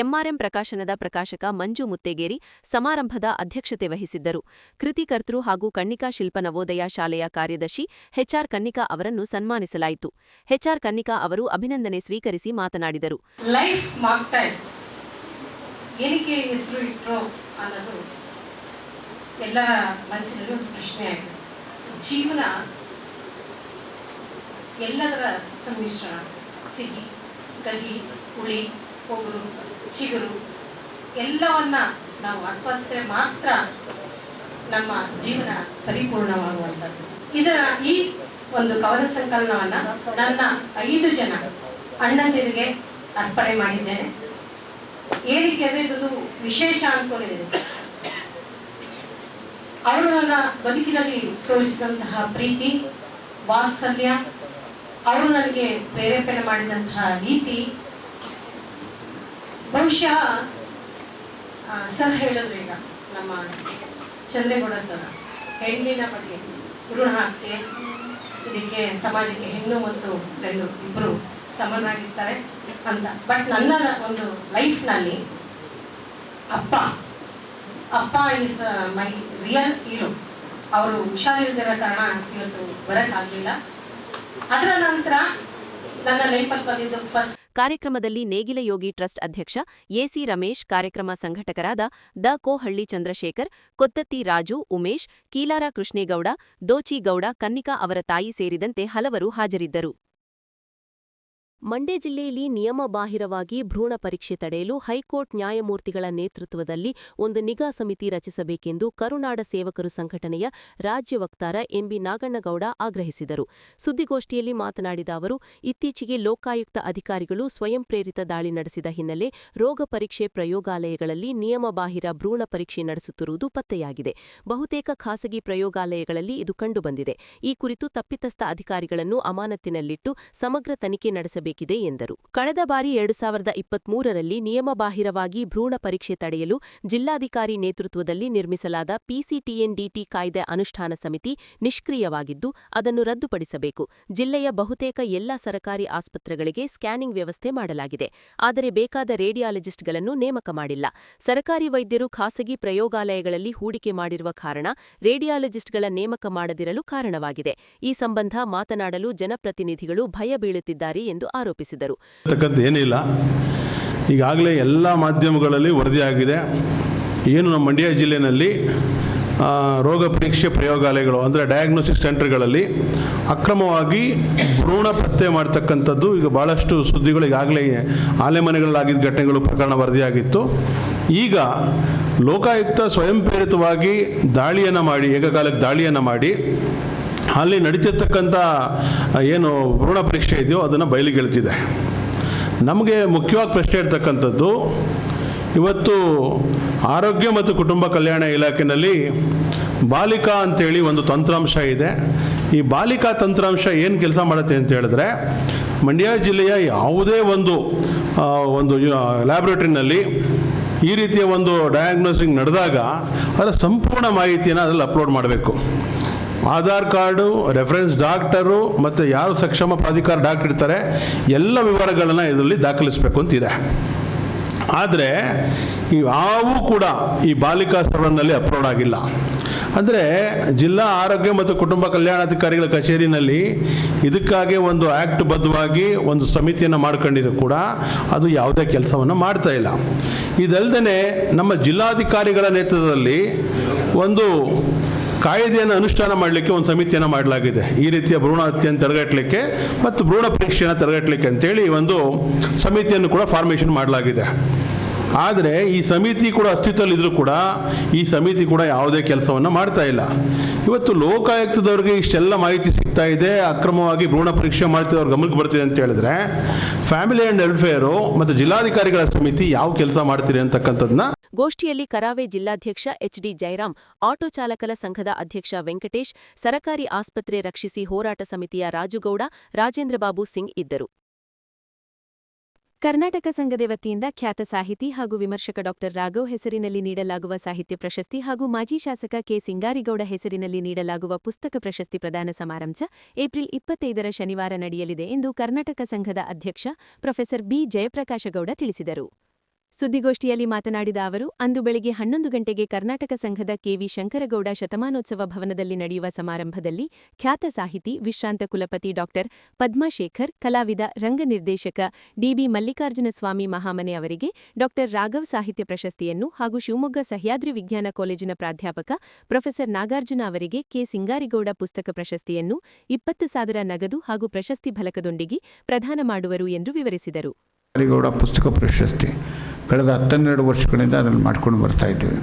ಎಂಆರ್ಎಂ ಪ್ರಕಾಶನದ ಪ್ರಕಾಶಕ ಮಂಜು ಮುತ್ತೇಗೇರಿ ಸಮಾರಂಭದ ಅಧ್ಯಕ್ಷತೆ ವಹಿಸಿದ್ದರು. ಕೃತಿಕರ್ತೃ ಹಾಗೂ ಕನ್ನಿಕಾ ಶಿಲ್ಪ ನವೋದಯ ಶಾಲೆಯ ಕಾರ್ಯದರ್ಶಿ ಎಚ್ಆರ್ ಕನ್ನಿಕಾ ಅವರನ್ನು ಸನ್ಮಾನಿಸಲಾಯಿತು. ಎಚ್ಆರ್ ಕನ್ನಿಕಾ ಅವರು ಅಭಿನಂದನೆ ಸ್ವೀಕರಿಸಿ ಮಾತನಾಡಿದರು. ಲೈಫ್ ಮಾಕ್ಟೈಲ್ ಏನಕ್ಕೆ ಹೆಸರು ಇಟ್ಟರು ಅನ್ನೋದು ಎಲ್ಲರ ಮನಸ್ಸಿನಲ್ಲಿ ಒಂದು ಪ್ರಶ್ನೆ ಆಗಿದೆ. ಜೀವನ ಎಲ್ಲದರ ಸಮ್ಮಿಶ್ರಣ, ಸಿಹಿ, ಕಹಿ, ಹುಳಿ, ಒಗರು, ಚಿಗುರು ಎಲ್ಲವನ್ನ ನಾವು ಆಸ್ವಾದಿಸಿದ್ರೆ ಮಾತ್ರ ನಮ್ಮ ಜೀವನ ಪರಿಪೂರ್ಣವಾಗುವಂಥದ್ದು. ಇದರ ಈ ಒಂದು ಕವನ ಸಂಕಲನವನ್ನ ನನ್ನ 5 ಜನ ಅಣ್ಣಂದಿರಿಗೆ ಅರ್ಪಣೆ ಮಾಡಿದ್ದೇನೆ. ಏನಕ್ಕೆ ಅಂದರೆ ಇದು ವಿಶೇಷ ಅಂದ್ಕೊಂಡಿದ್ದೇನೆ. ಅವರು ನನ್ನ ಬದುಕಿನಲ್ಲಿ ತೋರಿಸಿದಂತಹ ಪ್ರೀತಿ, ವಾತ್ಸಲ್ಯ, ಅವರು ನನಗೆ ಪ್ರೇರೇಪಣೆ ಮಾಡಿದಂತಹ ರೀತಿ, ಬಹುಶಃ ಸರ್ ಹೇಳಿದ್ರು ಈಗ ನಮ್ಮ ಚಂದ್ರೇಗೌಡ ಸರ್, ಹೆಣ್ಣಿನ ಬಗ್ಗೆ ಭ್ರೂಣ ಹತ್ಯೆ, ಇದಕ್ಕೆ ಸಮಾಜಕ್ಕೆ ಹೆಣ್ಣು ಮತ್ತು ಗಂಡು ಇಬ್ಬರು ಸಮನಾಗಿರ್ತಾರೆ ಅಂತ. ಬಟ್ ನನ್ನ ಒಂದು ಲೈಫ್ನಲ್ಲಿ ಅಪ್ಪ ಈಸ್ ಮೈ ರಿಯಲ್ ಹೀರೋ. ಅವರು ಹುಷಾರಿಲ್ಲದಿರೋ ಕಾರಣ ಇವತ್ತು ಬರೋಕ್ಕಾಗಲಿಲ್ಲ. ಅದರ ನಂತರ ನನ್ನ ಲೈಫಲ್ಲಿ ಬಂದಿದ್ದು ಫಸ್ಟ್. ಕಾರ್ಯಕ್ರಮದಲ್ಲಿ ನೇಗಿಲ ಯೋಗಿ ಟ್ರಸ್ಟ್ ಅಧ್ಯಕ್ಷ ಎಸಿ ರಮೇಶ್, ಕಾರ್ಯಕ್ರಮ ಸಂಘಟಕರಾದ ದ ಕೋಹಳ್ಳಿ ಚಂದ್ರಶೇಖರ್, ಕೊತ್ತತ್ತಿ ರಾಜು, ಉಮೇಶ್, ಕೀಲಾರ ಕೃಷ್ಣೇಗೌಡ, ದೋಚಿಗೌಡ, ಕನ್ನಿಕಾ ಅವರ ತಾಯಿ ಸೇರಿದಂತೆ ಹಲವರು ಹಾಜರಿದ್ದರು. ಮಂಡ್ಯ ಜಿಲ್ಲೆಯಲ್ಲಿ ನಿಯಮಬಾಹಿರವಾಗಿ ಭ್ರೂಣ ಪರೀಕ್ಷೆ ತಡೆಯಲು ಹೈಕೋರ್ಟ್ ನ್ಯಾಯಮೂರ್ತಿಗಳ ನೇತೃತ್ವದಲ್ಲಿ ಒಂದು ನಿಗಾ ಸಮಿತಿ ರಚಿಸಬೇಕೆಂದು ಕರುನಾಡ ಸೇವಕರು ಸಂಘಟನೆಯ ರಾಜ್ಯ ವಕ್ತಾರ ಎಂಬಿ ನಾಗಣ್ಣಗೌಡ ಆಗ್ರಹಿಸಿದರು. ಸುದ್ದಿಗೋಷ್ಠಿಯಲ್ಲಿ ಮಾತನಾಡಿದ ಅವರು, ಇತ್ತೀಚೆಗೆ ಲೋಕಾಯುಕ್ತ ಅಧಿಕಾರಿಗಳು ಸ್ವಯಂ ಪ್ರೇರಿತ ದಾಳಿ ನಡೆಸಿದ ಹಿನ್ನೆಲೆ ರೋಗ ಪರೀಕ್ಷೆ ಪ್ರಯೋಗಾಲಯಗಳಲ್ಲಿ ನಿಯಮಬಾಹಿರ ಭ್ರೂಣ ಪರೀಕ್ಷೆ ನಡೆಸುತ್ತಿರುವುದು ಪತ್ತೆಯಾಗಿದೆ. ಬಹುತೇಕ ಖಾಸಗಿ ಪ್ರಯೋಗಾಲಯಗಳಲ್ಲಿ ಇದು ಕಂಡುಬಂದಿದೆ. ಈ ಕುರಿತು ತಪ್ಪಿತಸ್ಥ ಅಧಿಕಾರಿಗಳನ್ನು ಅಮಾನತಿನಲ್ಲಿಟ್ಟು ಸಮಗ್ರ ತನಿಖೆ ನಡೆಸಬೇಕು ಎಂದರು. ಕಳೆದ ಬಾರಿ 2023ರಲ್ಲಿ ನಿಯಮಬಾಹಿರವಾಗಿ ಭ್ರೂಣ ಪರೀಕ್ಷೆ ತಡೆಯಲು ಜಿಲ್ಲಾಧಿಕಾರಿ ನೇತೃತ್ವದಲ್ಲಿ ನಿರ್ಮಿಸಲಾದ ಪಿಸಿಟಿಎನ್ಡಿಟಿ ಕಾಯ್ದೆ ಅನುಷ್ಠಾನ ಸಮಿತಿ ನಿಷ್ಕ್ರಿಯವಾಗಿದ್ದು, ಅದನ್ನು ರದ್ದುಪಡಿಸಬೇಕು. ಜಿಲ್ಲೆಯ ಬಹುತೇಕ ಎಲ್ಲ ಸರಕಾರಿ ಆಸ್ಪತ್ರೆಗಳಿಗೆ ಸ್ಕ್ಯಾನಿಂಗ್ ವ್ಯವಸ್ಥೆ ಮಾಡಲಾಗಿದೆ. ಆದರೆ ಬೇಕಾದ ರೇಡಿಯಾಲಜಿಸ್ಟ್ಗಳನ್ನು ನೇಮಕ ಮಾಡಿಲ್ಲ. ಸರಕಾರಿ ವೈದ್ಯರು ಖಾಸಗಿ ಪ್ರಯೋಗಾಲಯಗಳಲ್ಲಿ ಹೂಡಿಕೆ ಮಾಡಿರುವ ಕಾರಣ ರೇಡಿಯಾಲಜಿಸ್ಟ್ಗಳ ನೇಮಕ ಮಾಡದಿರಲು ಕಾರಣವಾಗಿದೆ. ಈ ಸಂಬಂಧ ಮಾತನಾಡಲು ಜನಪ್ರತಿನಿಧಿಗಳು ಭಯ ಬೀಳುತ್ತಿದ್ದಾರೆ ಎಂದು ಆರೋಪಿಸಿದರು. ಏನಿಲ್ಲ, ಈಗಾಗಲೇ ಎಲ್ಲ ಮಾಧ್ಯಮಗಳಲ್ಲಿ ವರದಿಯಾಗಿದೆ. ಏನು ನಮ್ಮ ಮಂಡ್ಯ ಜಿಲ್ಲೆಯಲ್ಲಿ ರೋಗ ಪರೀಕ್ಷೆ ಪ್ರಯೋಗಾಲಯಗಳು ಅಂದರೆ ಡಯಾಗ್ನೋಸ್ಟಿಕ್ ಸೆಂಟರ್ಗಳಲ್ಲಿ ಅಕ್ರಮವಾಗಿ ಭ್ರೂಣ ಪತ್ತೆ ಮಾಡ್ತಕ್ಕಂಥದ್ದು ಈಗ ಭಾಳಷ್ಟು ಸುದ್ದಿಗಳು ಈಗಾಗಲೇ ಆಲೆಮನೆಗಳಾಗಿದ್ದ ಘಟನೆಗಳು ಪ್ರಕರಣ ವರದಿಯಾಗಿತ್ತು. ಈಗ ಲೋಕಾಯುಕ್ತ ಸ್ವಯಂ ಪ್ರೇರಿತವಾಗಿ ದಾಳಿಯನ್ನು ಮಾಡಿ, ಏಕಕಾಲಕ್ಕೆ ದಾಳಿಯನ್ನು ಮಾಡಿ ಅಲ್ಲಿ ನಡೀತಿರ್ತಕ್ಕಂಥ ಏನು ಭ್ರೂಣ ಪರೀಕ್ಷೆ ಇದೆಯೋ ಅದನ್ನು ಬಯಲಿಗೆಳೆದಿದೆ. ನಮಗೆ ಮುಖ್ಯವಾಗಿ ಪ್ರಶ್ನೆ ಇರ್ತಕ್ಕಂಥದ್ದು, ಇವತ್ತು ಆರೋಗ್ಯ ಮತ್ತು ಕುಟುಂಬ ಕಲ್ಯಾಣ ಇಲಾಖೆಯಲ್ಲಿ ಬಾಲಿಕಾ ಅಂತೇಳಿ ಒಂದು ತಂತ್ರಾಂಶ ಇದೆ. ಈ ಬಾಲಿಕಾ ತಂತ್ರಾಂಶ ಏನು ಕೆಲಸ ಮಾಡುತ್ತೆ ಅಂತ ಹೇಳಿದ್ರೆ, ಮಂಡ್ಯ ಜಿಲ್ಲೆಯ ಯಾವುದೇ ಒಂದು ಲ್ಯಾಬ್ರೇಟರಿನಲ್ಲಿ ಈ ರೀತಿಯ ಒಂದು ಡಯಾಗ್ನೋಸಿಂಗ್ ನಡೆದಾಗ ಅದರ ಸಂಪೂರ್ಣ ಮಾಹಿತಿಯನ್ನು ಅದರಲ್ಲಿ ಅಪ್ಲೋಡ್ ಮಾಡಬೇಕು. ಆಧಾರ್ ಕಾರ್ಡು, ರೆಫರೆನ್ಸ್ ಡಾಕ್ಟರು ಮತ್ತು ಯಾರು ಸಕ್ಷಮ ಪ್ರಾಧಿಕಾರ ಡಾಕ್ಟರ್ ಇರ್ತಾರೆ ಎಲ್ಲ ವಿವರಗಳನ್ನು ಇದರಲ್ಲಿ ದಾಖಲಿಸಬೇಕು ಅಂತಿದೆ. ಆದರೆ ಯಾವೂ ಕೂಡ ಈ ಬಾಲಿಕಾ ಸರ್ವರ್ನಲ್ಲಿ ಅಪ್ಲೋಡ್ ಆಗಿಲ್ಲ. ಅಂದರೆ ಜಿಲ್ಲಾ ಆರೋಗ್ಯ ಮತ್ತು ಕುಟುಂಬ ಕಲ್ಯಾಣಾಧಿಕಾರಿಗಳ ಕಚೇರಿನಲ್ಲಿ ಇದಕ್ಕಾಗಿ ಒಂದು ಆ್ಯಕ್ಟ್ ಬದ್ಧವಾಗಿ ಒಂದು ಸಮಿತಿಯನ್ನು ಮಾಡ್ಕೊಂಡಿದ್ರು ಕೂಡ ಅದು ಯಾವುದೇ ಕೆಲಸವನ್ನು ಮಾಡ್ತಾ ಇಲ್ಲ. ಇದಲ್ಲದೆ ನಮ್ಮ ಜಿಲ್ಲಾಧಿಕಾರಿಗಳ ನೇತೃತ್ವದಲ್ಲಿ ಒಂದು ಕಾಯ್ದೆಯನ್ನು ಅನುಷ್ಠಾನ ಮಾಡಲಿಕ್ಕೆ ಒಂದು ಸಮಿತಿಯನ್ನು ಮಾಡಲಾಗಿದೆ. ಈ ರೀತಿಯ ಭ್ರೂಣ ಹತ್ಯೆಯನ್ನು ತಡೆಗಟ್ಟಲಿಕ್ಕೆ ಮತ್ತು ಭ್ರೂಣ ಪರೀಕ್ಷೆಯನ್ನು ತಡೆಗಟ್ಟಲಿಕ್ಕೆ ಅಂತೇಳಿ ಒಂದು ಸಮಿತಿಯನ್ನು ಕೂಡ ಫಾರ್ಮೇಷನ್ ಮಾಡಲಾಗಿದೆ. ಆದರೆ ಈ ಸಮಿತಿ ಕೂಡ ಅಸ್ತಿತ್ವದಲ್ಲಿದ್ದರೂ ಕೂಡ ಈ ಸಮಿತಿ ಕೂಡ ಯಾವುದೇ ಕೆಲಸವನ್ನು ಮಾಡ್ತಾ ಇಲ್ಲ. ಇವತ್ತು ಲೋಕಾಯುಕ್ತದವ್ರಿಗೆ ಇಷ್ಟೆಲ್ಲ ಮಾಹಿತಿ ಸಿಗ್ತಾ ಇದೆ, ಅಕ್ರಮವಾಗಿ ಭ್ರೂಣ ಪರೀಕ್ಷೆ ಮಾಡ್ತಿದ್ದವ್ರ ಗಮನಕ್ಕೆ ಬರ್ತಿದೆ ಅಂತ ಹೇಳಿದ್ರೆ ಫ್ಯಾಮಿಲಿ ಆ್ಯಂಡ್ ವೆಲ್ಫೇರು ಮತ್ತು ಜಿಲ್ಲಾಧಿಕಾರಿಗಳ ಸಮಿತಿ ಯಾವ ಕೆಲಸ ಮಾಡ್ತೀರಿ ಅಂತಕ್ಕಂಥದ್ದನ್ನ. ಗೋಷ್ಠಿಯಲ್ಲಿ ಕರಾವೆ ಜಿಲ್ಲಾಧ್ಯಕ್ಷ ಎಚ್ಡಿ ಜಯರಾಮ್, ಆಟೋ ಚಾಲಕರ ಸಂಘದ ಅಧ್ಯಕ್ಷ ವೆಂಕಟೇಶ್, ಸರಕಾರಿ ಆಸ್ಪತ್ರೆ ರಕ್ಷಿಸಿ ಹೋರಾಟ ಸಮಿತಿಯ ರಾಜುಗೌಡ, ರಾಜೇಂದ್ರಬಾಬು ಸಿಂಗ್ ಇದ್ದರು. ಕರ್ನಾಟಕ ಸಂಘದ ವತಿಯಿಂದ ಖ್ಯಾತ ಸಾಹಿತಿ ಹಾಗೂ ವಿಮರ್ಶಕ ಡಾಕ್ಟರ್ ರಾಘವ್ ಹೆಸರಿನಲ್ಲಿ ನೀಡಲಾಗುವ ಸಾಹಿತ್ಯ ಪ್ರಶಸ್ತಿ ಹಾಗೂ ಮಾಜಿ ಶಾಸಕ ಕೆ ಸಿಂಗಾರಿಗೌಡ ಹೆಸರಿನಲ್ಲಿ ನೀಡಲಾಗುವ ಪುಸ್ತಕ ಪ್ರಶಸ್ತಿ ಪ್ರದಾನ ಸಮಾರಂಭ ಏಪ್ರಿಲ್ 25ರ ಶನಿವಾರ ನಡೆಯಲಿದೆ ಎಂದು ಕರ್ನಾಟಕ ಸಂಘದ ಅಧ್ಯಕ್ಷ ಪ್ರೊಫೆಸರ್ ಬಿ ಜಯಪ್ರಕಾಶಗೌಡ ತಿಳಿಸಿದರು. ಸುದ್ದಿಗೋಷ್ಠಿಯಲ್ಲಿ ಮಾತನಾಡಿದ ಅವರು, ಅಂದು ಬೆಳಗ್ಗೆ 11 ಗಂಟೆಗೆ ಕರ್ನಾಟಕ ಸಂಘದ ಕೆವಿ ಶಂಕರಗೌಡ ಶತಮಾನೋತ್ಸವ ಭವನದಲ್ಲಿ ನಡೆಯುವ ಸಮಾರಂಭದಲ್ಲಿ ಖ್ಯಾತ ಸಾಹಿತಿ, ವಿಶ್ರಾಂತ ಕುಲಪತಿ ಡಾಕ್ಟರ್ ಪದ್ಮಾಶೇಖರ್, ಕಲಾವಿದ, ರಂಗ ನಿರ್ದೇಶಕ ಡಿಬಿ ಮಲ್ಲಿಕಾರ್ಜುನ ಸ್ವಾಮಿ ಮಹಾಮನೆ ಅವರಿಗೆ ಡಾಕ್ಟರ್ ರಾಘವ್ ಸಾಹಿತ್ಯ ಪ್ರಶಸ್ತಿಯನ್ನು ಹಾಗೂ ಶಿವಮೊಗ್ಗ ಸಹ್ಯಾದ್ರಿ ವಿಜ್ಞಾನ ಕಾಲೇಜಿನ ಪ್ರಾಧ್ಯಾಪಕ ಪ್ರೊಫೆಸರ್ ನಾಗಾರ್ಜುನ ಅವರಿಗೆ ಕೆ ಸಿಂಗಾರಿಗೌಡ ಪುಸ್ತಕ ಪ್ರಶಸ್ತಿಯನ್ನು 20,000 ನಗದು ಹಾಗೂ ಪ್ರಶಸ್ತಿ ಫಲಕದೊಂದಿಗೆ ಪ್ರದಾನ ಮಾಡುವರು ಎಂದು ವಿವರಿಸಿದರು. ಪುಸ್ತಕ ಪ್ರಶಸ್ತಿ ಕಳೆದ 12 ವರ್ಷಗಳಿಂದ ಅದನ್ನು ಮಾಡ್ಕೊಂಡು ಬರ್ತಾ ಇದ್ದೀವಿ.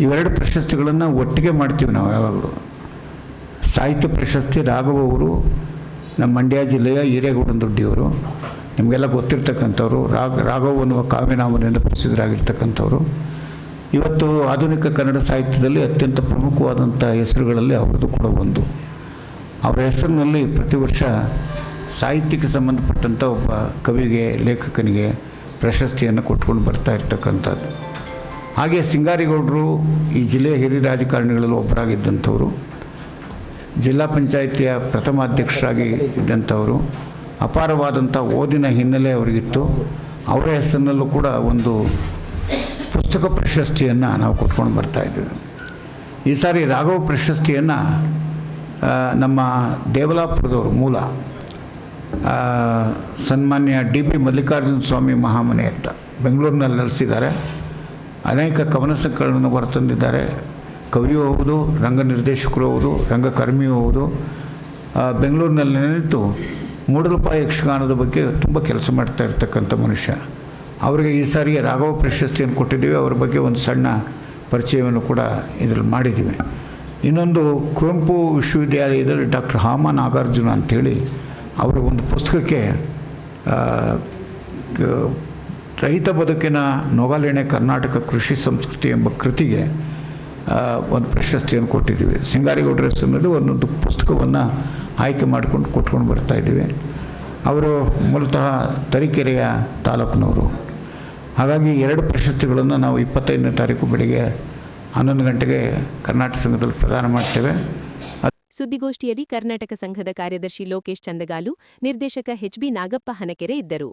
ಇವೆರಡು ಪ್ರಶಸ್ತಿಗಳನ್ನು ಒಟ್ಟಿಗೆ ಮಾಡ್ತೀವಿ ನಾವು ಯಾವಾಗಲೂ. ಸಾಹಿತ್ಯ ಪ್ರಶಸ್ತಿ ರಾಘವ್ ಅವರು ನಮ್ಮ ಮಂಡ್ಯ ಜಿಲ್ಲೆಯ ಹಿರೇಗೌಡನ ದೊಡ್ಡಿಯವರು, ನಿಮಗೆಲ್ಲ ಗೊತ್ತಿರ್ತಕ್ಕಂಥವ್ರು. ರಾಘವ್ ಅನ್ನುವ ಕಾವ್ಯನಾಮದಿಂದ ಪ್ರಸಿದ್ಧರಾಗಿರ್ತಕ್ಕಂಥವ್ರು. ಇವತ್ತು ಆಧುನಿಕ ಕನ್ನಡ ಸಾಹಿತ್ಯದಲ್ಲಿ ಅತ್ಯಂತ ಪ್ರಮುಖವಾದಂಥ ಹೆಸರುಗಳಲ್ಲಿ ಅವರದ್ದು ಕೂಡ ಒಂದು. ಅವರ ಹೆಸರಿನಲ್ಲಿ ಪ್ರತಿ ವರ್ಷ ಸಾಹಿತ್ಯಕ್ಕೆ ಸಂಬಂಧಪಟ್ಟಂಥ ಒಬ್ಬ ಕವಿಗೆ, ಲೇಖಕನಿಗೆ ಪ್ರಶಸ್ತಿಯನ್ನು ಕೊಟ್ಕೊಂಡು ಬರ್ತಾ ಇರ್ತಕ್ಕಂಥದ್ದು. ಹಾಗೆ ಸಿಂಗಾರಿಗೌಡರು ಈ ಜಿಲ್ಲೆಯ ಹಿರಿಯ ರಾಜಕಾರಣಿಗಳಲ್ಲಿ ಒಬ್ಬರಾಗಿದ್ದಂಥವರು, ಜಿಲ್ಲಾ ಪಂಚಾಯಿತಿಯ ಪ್ರಥಮ ಅಧ್ಯಕ್ಷರಾಗಿ ಇದ್ದಂಥವರು. ಅಪಾರವಾದಂಥ ಓದಿನ ಹಿನ್ನೆಲೆ ಅವರಿಗಿತ್ತು. ಅವರ ಹೆಸರಿನಲ್ಲೂ ಕೂಡ ಒಂದು ಪುಸ್ತಕ ಪ್ರಶಸ್ತಿಯನ್ನು ನಾವು ಕೊಟ್ಕೊಂಡು ಬರ್ತಾಯಿದ್ದೀವಿ. ಈ ಸಾರಿ ರಾಘವ್ ಪ್ರಶಸ್ತಿಯನ್ನು ನಮ್ಮ ದೇವಲಾಪುರದವರು ಮೂಲ ಸನ್ಮಾನ್ಯ ಡಿ.ಬಿ. ಮಲ್ಲಿಕಾರ್ಜುನ ಸ್ವಾಮಿ ಮಹಾಮನೆ ಅಂತ ಬೆಂಗಳೂರಿನಲ್ಲಿ ನೆಲೆಸಿದ್ದಾರೆ. ಅನೇಕ ಕವನ ಸಂಕಲನವನ್ನು ಹೊರತಂದಿದ್ದಾರೆ. ಕವಿಯೂ ಹೌದು, ರಂಗ ನಿರ್ದೇಶಕರು ಹೌದು, ರಂಗಕರ್ಮಿಯೂ ಹೌದು. ಬೆಂಗಳೂರಿನಲ್ಲಿ ನೆನೆತು ಮೂಡಲಪಾಯ ಯಕ್ಷಗಾನದ ಬಗ್ಗೆ ತುಂಬ ಕೆಲಸ ಮಾಡ್ತಾ ಇರ್ತಕ್ಕಂಥ ಮನುಷ್ಯ. ಅವರಿಗೆ ಈ ಸಾರಿ ರಾಘವ ಪ್ರಶಸ್ತಿಯನ್ನು ಕೊಟ್ಟಿದ್ದೀವಿ. ಅವರ ಬಗ್ಗೆ ಒಂದು ಸಣ್ಣ ಪರಿಚಯವನ್ನು ಕೂಡ ಇದರಲ್ಲಿ ಮಾಡಿದ್ದೀವಿ. ಇನ್ನೊಂದು ಕುವೆಂಪು ವಿಶ್ವವಿದ್ಯಾಲಯದಲ್ಲಿ ಡಾಕ್ಟರ್ ಹಾಮ ನಾಗಾರ್ಜುನ ಅಂಥೇಳಿ ಅವರ ಒಂದು ಪುಸ್ತಕಕ್ಕೆ ರೈತ ಬದುಕಿನ ನೊಗಲೆಣೆ ಕರ್ನಾಟಕ ಕೃಷಿ ಸಂಸ್ಕೃತಿ ಎಂಬ ಕೃತಿಗೆ ಒಂದು ಪ್ರಶಸ್ತಿಯನ್ನು ಕೊಟ್ಟಿದ್ದೀವಿ. ಸಿಂಗಾರಿಗೌಡರ ಹೆಸರಿನಲ್ಲಿ ಒಂದೊಂದು ಪುಸ್ತಕವನ್ನು ಆಯ್ಕೆ ಮಾಡಿಕೊಂಡು ಕೊಟ್ಕೊಂಡು ಬರ್ತಾಯಿದ್ದೀವಿ. ಅವರು ಮೂಲತಃ ತರೀಕೆರೆಯ ತಾಲೂಕಿನವರು. ಹಾಗಾಗಿ 2 ಪ್ರಶಸ್ತಿಗಳನ್ನು ನಾವು 25ನೇ ತಾರೀಕು ಬೆಳಗ್ಗೆ 11 ಗಂಟೆಗೆ ಕರ್ನಾಟಕ ಸಂಘದಲ್ಲಿ ಪ್ರದಾನ ಮಾಡ್ತೇವೆ. ಸುದ್ದಿಗೋಷ್ಠಿಯಲ್ಲಿ ಕರ್ನಾಟಕ ಸಂಘದ ಕಾರ್ಯದರ್ಶಿ ಲೋಕೇಶ್ ಚಂದಗಾಲು, ನಿರ್ದೇಶಕ ಎಚ್.ಬಿ. ನಾಗಪ್ಪ ಹನಕೆರೆ ಇದ್ದರು.